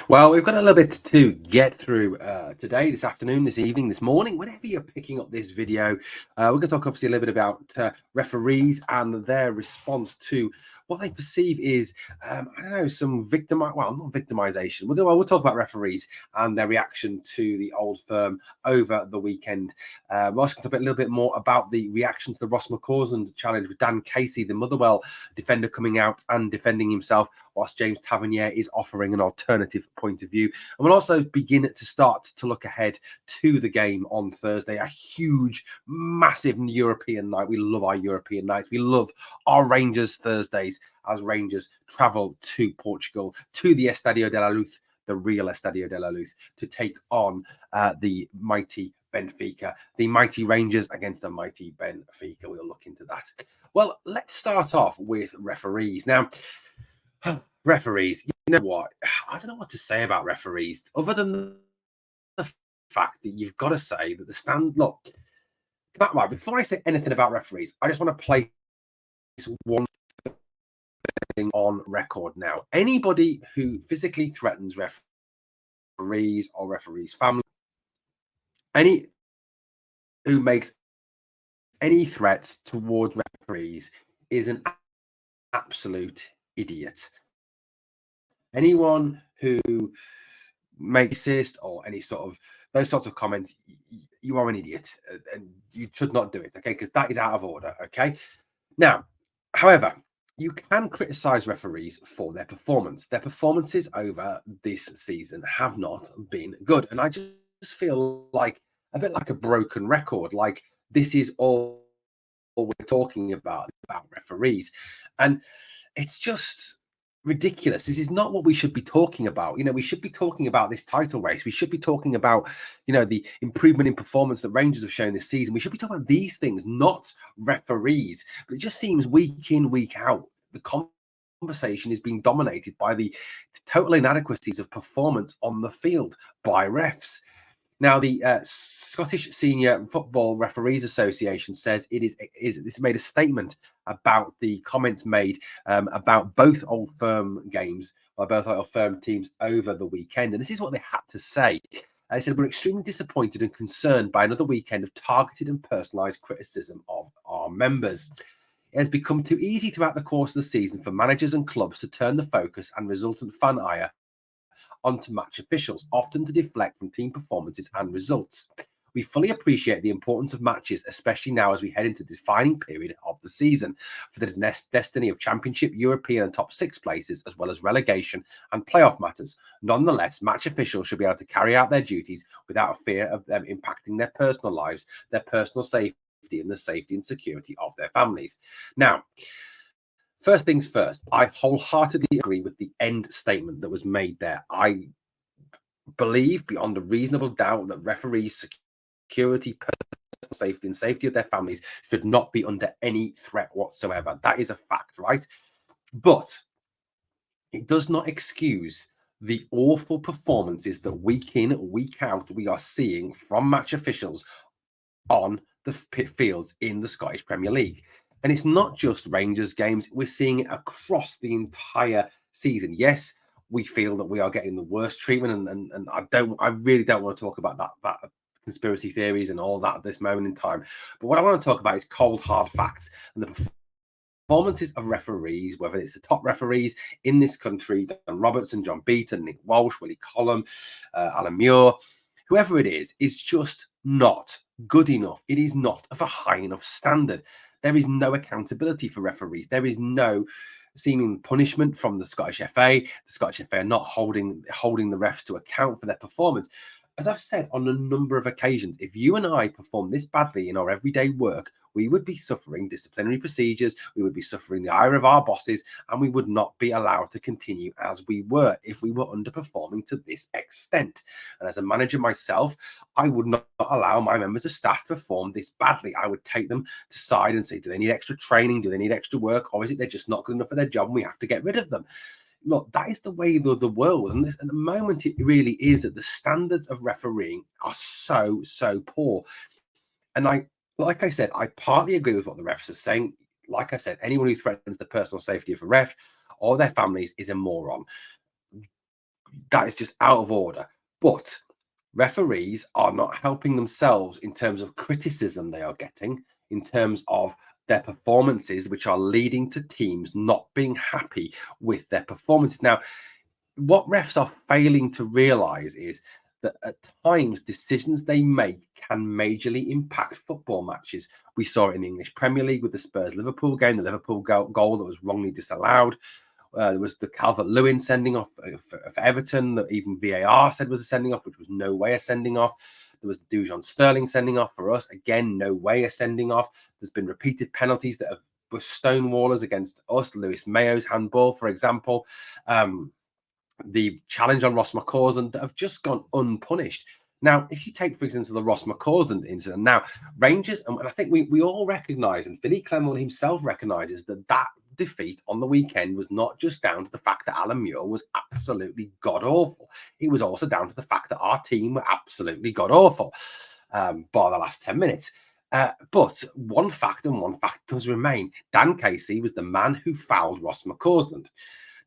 Well, we've got a little bit to get through today, this afternoon, this evening, this morning, whenever you're picking up this video. We're going to talk obviously a little bit about referees and their response to what they perceive is, I don't know, some not victimization. We'll talk about referees and their reaction to the Old Firm over the weekend. We're also going to talk a little bit more about the reaction to the Ross McCausland challenge with Dan Casey, the Motherwell defender, coming out and defending himself, whilst James Tavernier is offering an alternative point of view. And we'll also begin to start to look ahead to the game on Thursday, a huge, massive European night. We love our European nights. We love our Rangers Thursdays as Rangers travel to Portugal, to the Estadio de la Luz, the real Estadio de la Luz, to take on the mighty Benfica, the mighty Rangers against the mighty Benfica. We'll look into that. Well, let's start off with referees. Now, referees, you know what? I don't know what to say about referees other than the fact that you've got to say that the stand. Look, right, before I say anything about referees, I just want to place one thing on record now. Anybody who physically threatens referees or referees' family, any who makes any threats towards referees is an absolute idiot. Anyone who makes racist or any sort of those sorts of comments, you are an idiot and you should not do it, okay? Because that is out of order, okay? Now, however, you can criticize referees for their performance. Their performances over this season have not been good. And I just feel like a bit like a broken record. Like this is all we're talking about referees. And it's just ridiculous. This is not what we should be talking about. You know, we should be talking about this title race. We should be talking about, you know, the improvement in performance that Rangers have shown this season. We should be talking about these things, not referees. But it just seems week in, week out, the conversation is being dominated by the total inadequacies of performance on the field by refs. Now, the Scottish Senior Football Referees Association says this made a statement about the comments made about both Old Firm games by both Old Firm teams over the weekend. And this is what they had to say. They said, "We're extremely disappointed and concerned by another weekend of targeted and personalised criticism of our members. It has become too easy throughout the course of the season for managers and clubs to turn the focus and resultant fan ire onto match officials, often to deflect from team performances and results. We fully appreciate the importance of matches, especially now as we head into the defining period of the season for the destiny of Championship, European and top six places, as well as relegation and playoff matters. Nonetheless, match officials should be able to carry out their duties without a fear of them impacting their personal lives, their personal safety, and the safety and security of their families." Now, first things first, I wholeheartedly agree with the end statement that was made there. I believe beyond a reasonable doubt that referees' security, personal safety, and safety of their families should not be under any threat whatsoever. That is a fact, right? But it does not excuse the awful performances that week in, week out, we are seeing from match officials on the fields in the Scottish Premier League. And it's not just Rangers games. We're seeing it across the entire season. Yes, we feel that we are getting the worst treatment. And I really don't want to talk about that conspiracy theories and all that at this moment in time. But what I want to talk about is cold, hard facts and the performances of referees, whether it's the top referees in this country, Dan Robertson, John Beaton, Nick Walsh, Willie Collum, Alan Muir, whoever it is just not good enough. It is not of a high enough standard. There is no accountability for referees. There is no seeming punishment from the Scottish FA. The Scottish FA are not holding the refs to account for their performance. As I've said on a number of occasions, if you and I perform this badly in our everyday work, we would be suffering disciplinary procedures, we would be suffering the ire of our bosses, and we would not be allowed to continue as we were if we were underperforming to this extent. And as a manager myself, I would not allow my members of staff to perform this badly. I would take them to side and say, do they need extra training? Do they need extra work? Or is it they're just not good enough for their job and we have to get rid of them? Look, that is the way of the world. And at the moment, it really is that the standards of refereeing are so poor. And like I said, I partly agree with what the refs are saying. Like I said, anyone who threatens the personal safety of a ref or their families is a moron. just out of order. But referees are not helping themselves in terms of criticism they are getting, in terms of their performances, which are leading to teams not being happy with their performance. Now, what refs are failing to realize is that at times decisions they make can majorly impact football matches. We saw it in the English Premier League with the Spurs-Liverpool game, the Liverpool goal that was wrongly disallowed. There was the Calvert-Lewin sending off for Everton that even VAR said was a sending off, which was no way a sending off. There was the Dujon Sterling sending off for us. Again, no way a sending off. There's been repeated penalties that were stonewallers against us. Lewis Mayo's handball, for example. The challenge on Ross McCausland that have just gone unpunished. Now, if you take, for example, the Ross McCausland incident, now Rangers, and I think we all recognise, and Billy Clement himself recognises that defeat on the weekend was not just down to the fact that Alan Muir was absolutely god awful. It was also down to the fact that our team were absolutely god awful, bar the last 10 minutes. But one fact does remain. Dan Casey was the man who fouled Ross McCausland.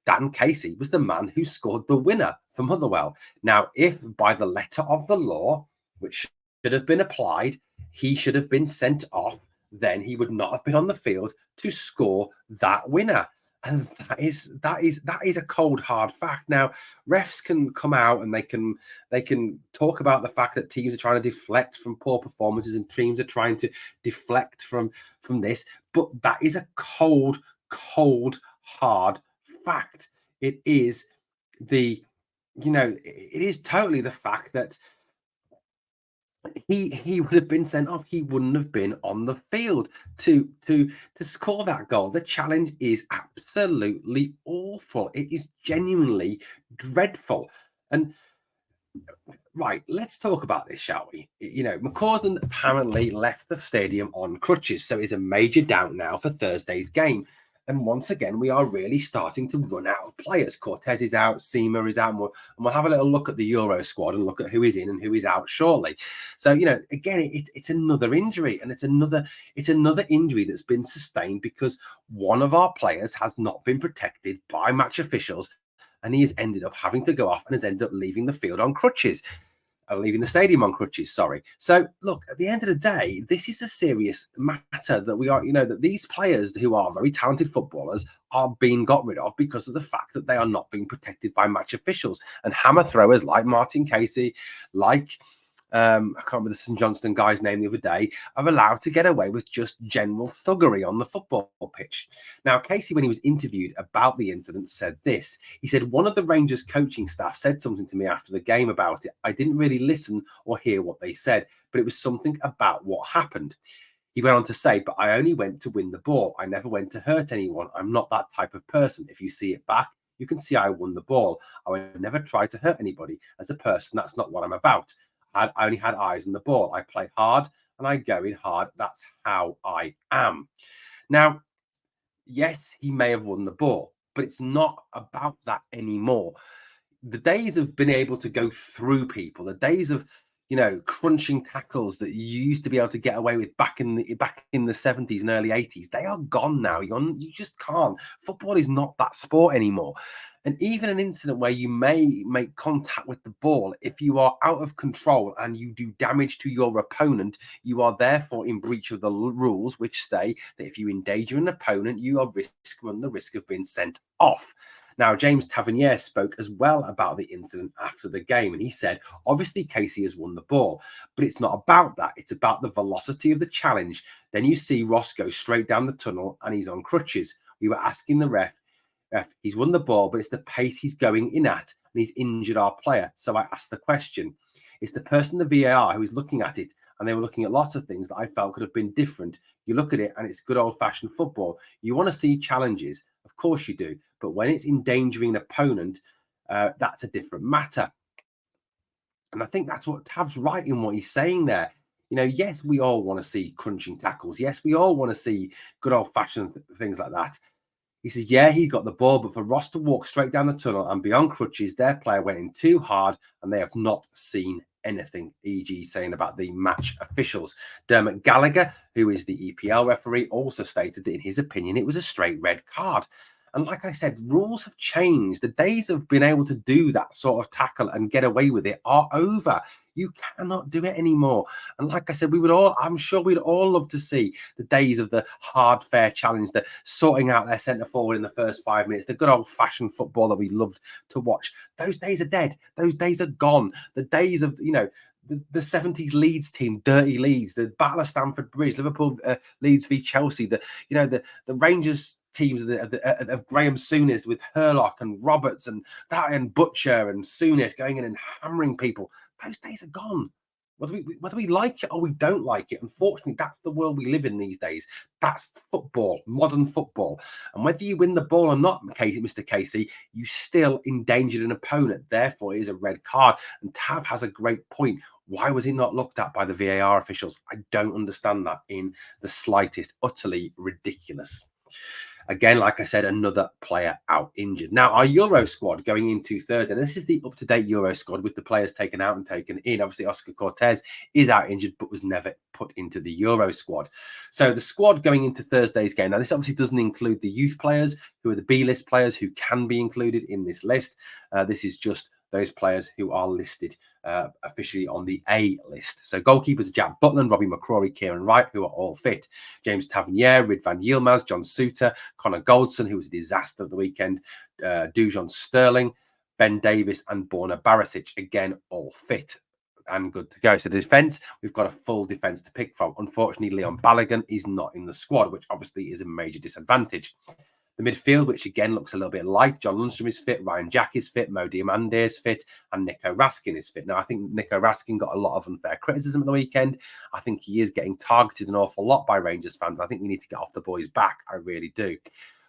Dan Casey was the man who scored the winner for Motherwell. Now, if by the letter of the law, which should have been applied, he should have been sent off, then he would not have been on the field to score that winner. And that is a cold, hard fact. Now, refs can come out and they can talk about the fact that teams are trying to deflect from poor performances and teams are trying to deflect from this, but that is a cold, hard fact. It is it is totally the fact that he would have been sent off. He wouldn't have been on the field to score that goal. The challenge is absolutely awful. It is genuinely dreadful. And right, let's talk about this, shall we? Mccausland apparently left the stadium on crutches, so it's a major doubt now for Thursday's game. And once again, we are really starting to run out of players. Cortez is out, Seema is out, and we'll have a little look at the Euro squad and look at who is in and who is out shortly. So, again, it's another injury, and it's another injury that's been sustained because one of our players has not been protected by match officials, and he has ended up having to go off and has ended up leaving the field on crutches. Leaving the stadium on crutches, sorry. So, look, at the end of the day, this is a serious matter that we are, that these players who are very talented footballers are being got rid of because of the fact that they are not being protected by match officials. And hammer throwers like Martin Casey, like I can't remember the St Johnstone guy's name the other day, are allowed to get away with just general thuggery on the football pitch. Now, Casey, when he was interviewed about the incident, said this. He said, one of the Rangers coaching staff said something to me after the game about it. I didn't really listen or hear what they said, but it was something about what happened. He went on to say, but I only went to win the ball. I never went to hurt anyone. I'm not that type of person. If you see it back, you can see I won the ball. I would never try to hurt anybody. As a person, that's not what I'm about. I only had eyes on the ball. I play hard and I go in hard. That's how I am. Now, yes, he may have won the ball, but it's not about that anymore. The days of being able to go through people, the days of crunching tackles that you used to be able to get away with back in the 70s and early 80s, they are gone now. You just can't. Football is not that sport anymore. And even an incident where you may make contact with the ball, if you are out of control and you do damage to your opponent, you are therefore in breach of the rules, which say that if you endanger an opponent, you run the risk of being sent off. Now, James Tavernier spoke as well about the incident after the game, and he said, obviously, Casey has won the ball, but it's not about that. It's about the velocity of the challenge. Then you see Ross go straight down the tunnel, and he's on crutches. We were asking the ref, he's won the ball, but it's the pace he's going in at, and he's injured our player. So I asked the question. It's the person, the VAR, who is looking at it, and they were looking at lots of things that I felt could have been different. You look at it, and it's good old-fashioned football. You want to see challenges. Of course you do. But when it's endangering an opponent, that's a different matter. And I think that's what Tav's right in what he's saying there. Yes, we all want to see crunching tackles. Yes, we all want to see good old-fashioned things like that. He says, yeah, he got the ball, but for Ross to walk straight down the tunnel and beyond crutches, their player went in too hard and they have not seen anything, e.g. saying about the match officials. Dermot Gallagher, who is the EPL referee, also stated that in his opinion, it was a straight red card. And like I said, rules have changed. The days of being able to do that sort of tackle and get away with it are over. You cannot do it anymore. And like I said, I'm sure we'd all love to see the days of the hard, fair challenge, the sorting out their centre forward in the first 5 minutes, the good old fashioned football that we loved to watch. Those days are dead. Those days are gone. The days of, the 70s Leeds team, dirty Leeds, the Battle of Stamford Bridge, Liverpool Leeds v Chelsea, the Rangers teams of Graham Souness with Hurlock and Roberts and Butcher and Souness going in and hammering people. Those days are gone. Whether we like it or we don't like it, unfortunately, that's the world we live in these days. That's football, modern football. And whether you win the ball or not, Mr. Casey, you still endangered an opponent. Therefore, it is a red card. And Tav has a great point. Why was he not looked at by the VAR officials? I don't understand that in the slightest. Utterly ridiculous. Again, like I said, another player out injured. Now, our Euro squad going into Thursday, this is the up-to-date Euro squad with the players taken out and taken in. Obviously, Oscar Cortez is out injured, but was never put into the Euro squad. So the squad going into Thursday's game, now this obviously doesn't include the youth players, who are the B-list players who can be included in this list. This is just those players who are listed officially on the A list. So goalkeepers Jack Butland, Robbie McCrory, Kieran Wright, who are all fit. James Tavernier, Ridvan Yilmaz, John Suter, Connor Goldson, who was a disaster at the weekend, Dujon Sterling, Ben Davis, and Borna Barisic, again, all fit and good to go. So the defence, we've got a full defence to pick from. Unfortunately, Leon Balogun is not in the squad, which obviously is a major disadvantage. The midfield, which again looks a little bit light. John Lundstrom is fit, Ryan Jack is fit, Mo Diamande is fit, and Nico Raskin is fit. Now, I think Nico Raskin got a lot of unfair criticism at the weekend. I think he is getting targeted an awful lot by Rangers fans. I think we need to get off the boys' back. I really do.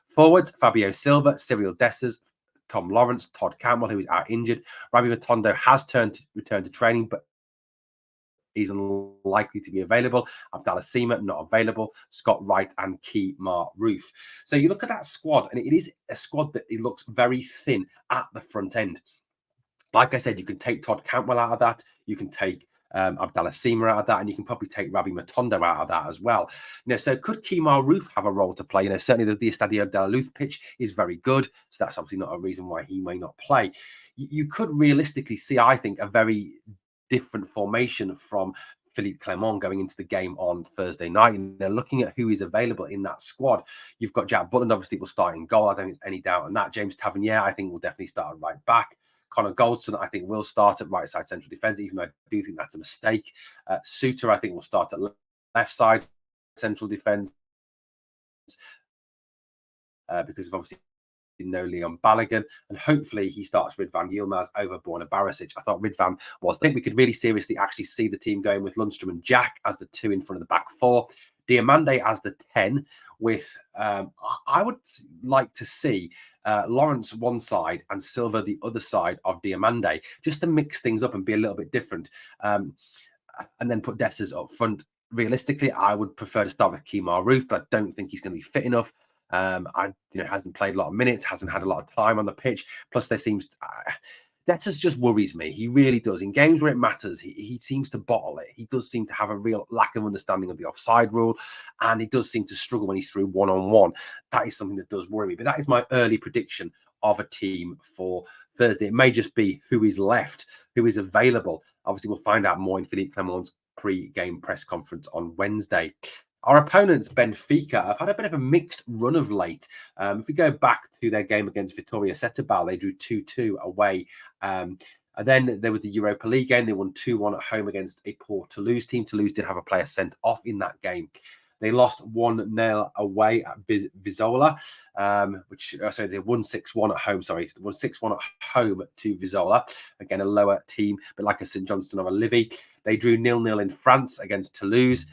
Forwards, Fabio Silva, Cyril Dessers, Tom Lawrence, Todd Campbell, who is out injured. Rabi Matondo has returned to training, but he's unlikely to be available. Abdallah Seema, not available. Scott Wright and Kemar Roof. So you look at that squad, and it is a squad that it looks very thin at the front end. Like I said, you can take Todd Cantwell out of that. You can take Abdallah Seema out of that, and you can probably take Rabi Matondo out of that as well. So could Kemar Roof have a role to play? Certainly the Estadio de la Luz pitch is very good, so that's obviously not a reason why he may not play. You could realistically see, I think, a very different formation from Philippe Clement going into the game on Thursday night. And they're looking at who is available in that squad. You've got Jack Butland, obviously, will start in goal. I don't think there's any doubt on that. James Tavernier, I think, will definitely start at right back. Connor Goldson, I think, will start at right side central defence, even though I do think that's a mistake. Suter, I think, will start at left side central defence because of obviously no Leon Balogun, and hopefully he starts Ridvan Yilmaz over Borna Barisic. I thought Ridvan was. I think we could really seriously actually see the team going with Lundstrom and Jack as the two in front of the back four, Diamande as the 10, with I would like to see Lawrence one side and Silva the other side of Diamande, just to mix things up and be a little bit different, and then put Dessers up front. Realistically, I would prefer to start with Kemar Roof, but I don't think he's going to be fit enough. Hasn't played a lot of minutes, hasn't had a lot of time on the pitch. Plus, there seems Dessers just worries me. He really does. In games where it matters, he seems to bottle it. He does seem to have a real lack of understanding of the offside rule, and he does seem to struggle when he's through one-on-one. That is something that does worry me. But that is my early prediction of a team for Thursday. It may just be who is left, who is available. Obviously, we'll find out more in Philippe Clement's pre-game press conference on Wednesday. Our opponents, Benfica, have had a bit of a mixed run of late. If we go back to their game against Vitória Setúbal, they drew 2-2 away. And then there was the Europa League game. They won 2-1 at home against a poor Toulouse team. Toulouse did have a player sent off in that game. They lost 1-0 away at Vizola, they won 6-1 at home. They won 6-1 at home to Vizola. Again, a lower team, but like a St Johnstone or a Livy. They drew 0-0 in France against Toulouse.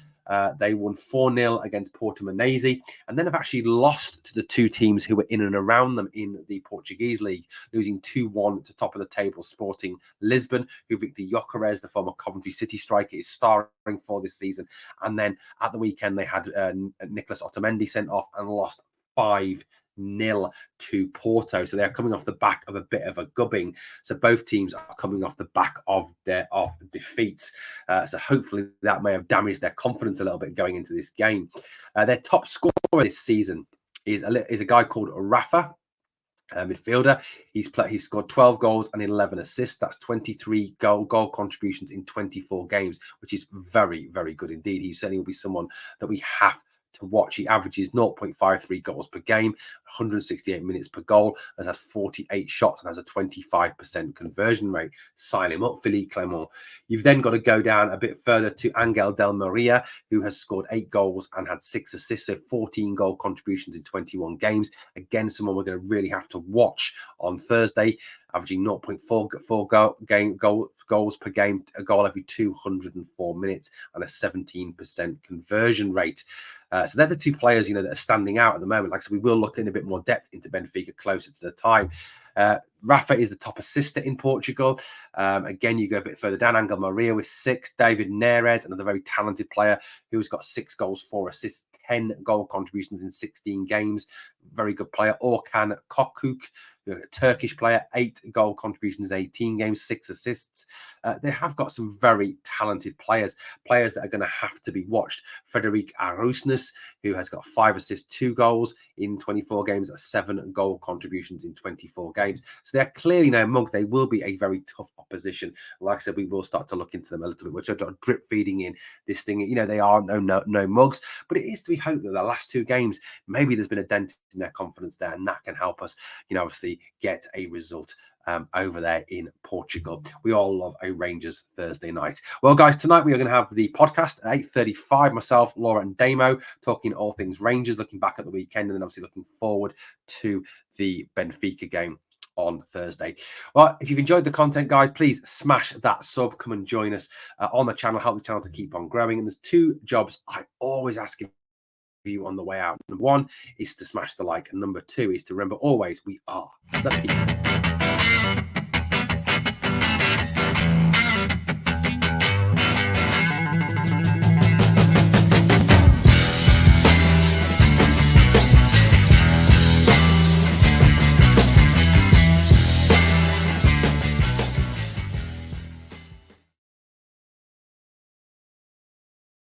They won 4-0 against Portimonense, and then have actually lost to the two teams who were in and around them in the Portuguese league, losing 2-1 to top of the table Sporting Lisbon, who Victor Gyökeres, the former Coventry City striker, is starring for this season. And then at the weekend, they had Nicolas Otamendi sent off and lost 5-0 to Porto. So they're coming off the back of a bit of a gubbing. So both teams are coming off the back of their defeats. So hopefully that may have damaged their confidence a little bit going into this game. Their top scorer this season is a guy called Rafa. Midfielder. He's scored 12 goals and 11 assists. That's 23 goal contributions in 24 games, which is very, very good indeed. He certainly will be someone that we have to watch. He averages 0.53 goals per game, 168 minutes per goal, has had 48 shots and has a 25% conversion rate. Sign him up, Philippe Clement. You've then got to go down a bit further to Angel Del Maria, who has scored 8 goals and had 6 assists, so 14 goal contributions in 21 games. Again, someone we're going to really have to watch on Thursday, averaging 0.4 goals per game, a goal every 204 minutes, and a 17% conversion rate. So they're the 2 players, that are standing out at the moment. Like I said, we will look in a bit more depth into Benfica closer to the time. Rafa is the top assister in Portugal. Again, you go a bit further down. Angel Maria with 6. David Neres, another very talented player who's got 6 goals, 4 assists, 10 goal contributions in 16 games. Very good player. Orkan Kokuk, a Turkish player, 8 goal contributions in 18 games, 6 assists. They have got some very talented players that are going to have to be watched. Frederic Arusness, who has got 5 assists, 2 goals in 24 games, 7 goal contributions in 24 games. So they're clearly no mugs. They will be a very tough opposition. Like I said, we will start to look into them a little bit, which are drip feeding in this thing. They are no mugs, but it is to be hoped that the last 2 games, maybe there's been a dent in their confidence there, and that can help us, obviously get a result over there in Portugal. We all love a Rangers Thursday night. Well, guys, tonight we are going to have the podcast at 8:35. Myself, Lorah, and Damo talking all things Rangers, looking back at the weekend, and then obviously looking forward to the Benfica game on Thursday. Well, if you've enjoyed the content, guys, please smash that sub. Come and join us on the channel. Help the channel to keep on growing. And there's 2 jobs I always ask you on the way out. Number 1 is to smash the like, and number 2 is to remember always, we are the people.